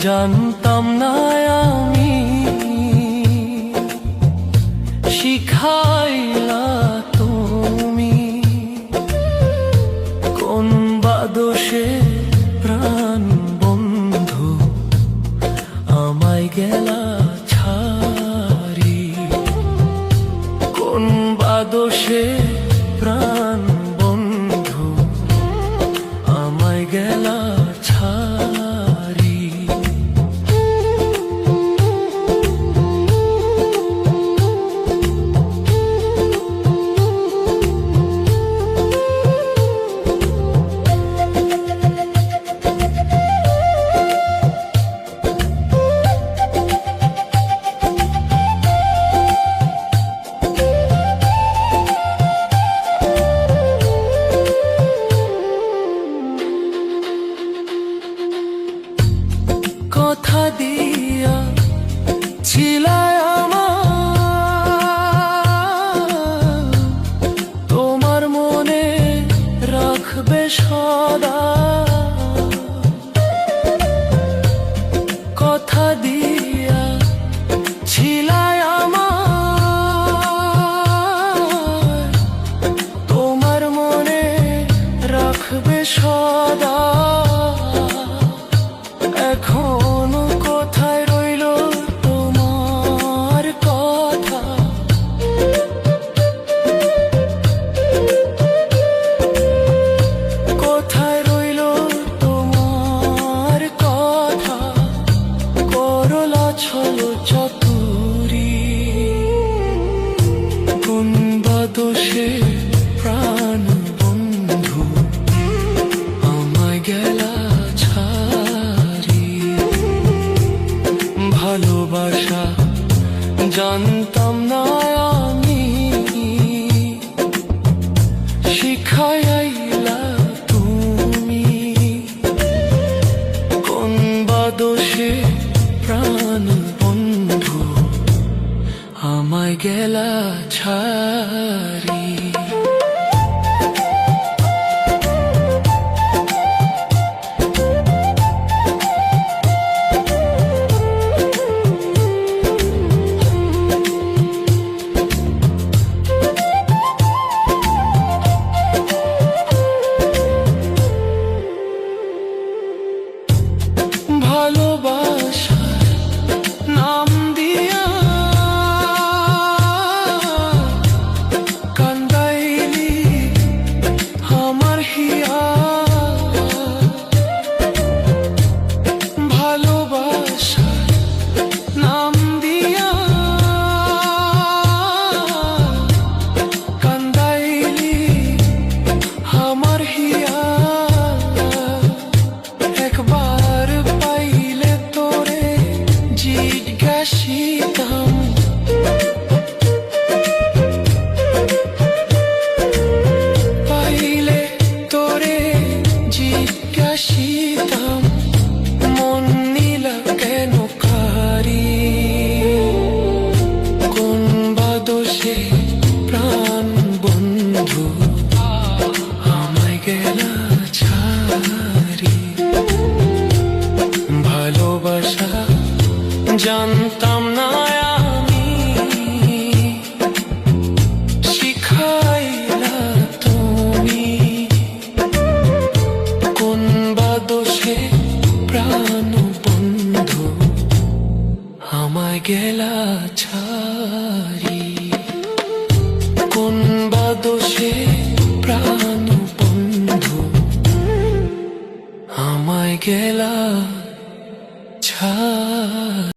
জানতাম না আমি, শিখাইলা তুমি কোন বা দোষে প্রাণ বন্ধু আমায় গেলা ছাড়ি, কোন বা দোষে প্রাণ বন্ধু আমায় গেলা ছাড়ি। কথা দিয়া ছিলায় আমার, তোমার মনে রাখবে সদা। কথা দিয়া ছিলায় আমার, তোমার মনে রাখবে সদা। এখনো কোথায় রইল তোমার কথা, কোথায় রইল তোমার কথা। করলা ছলো চতুরি, কোন বা দোষে প্রাণ বন্ধু আমায় গেলা ছাড়ি। ভালোবাসা জানতাম না আমি, শিখাইলা তুমি কোন বা দোষে প্রাণ বন্ধু আমায় গেলা ছাড়ি। ভালোবাসার নাম দিয়া কান্দাইলি আমার হিয়া, ভালোবাসার নাম দিয়া কান্দাইলি আমার হিয়া। একবার পাইলে তোরে জিজ্ঞাসিতাম, পাইলে তোরে জিজ্ঞাসিতাম, মন নীলা কেন কারি। কোন বা দোষে প্রাণ বন্ধু আমায় গেলা ছাড়ি। ভালোবাসা জানতাম না আমি, শিখাইলা তুমি কোন বা দোষে প্রাণ বন্ধু আমায় গেলা ছাড়ি। কোন বা দোষে প্রাণ বন্ধু আমায় গেলা ছাড়ি।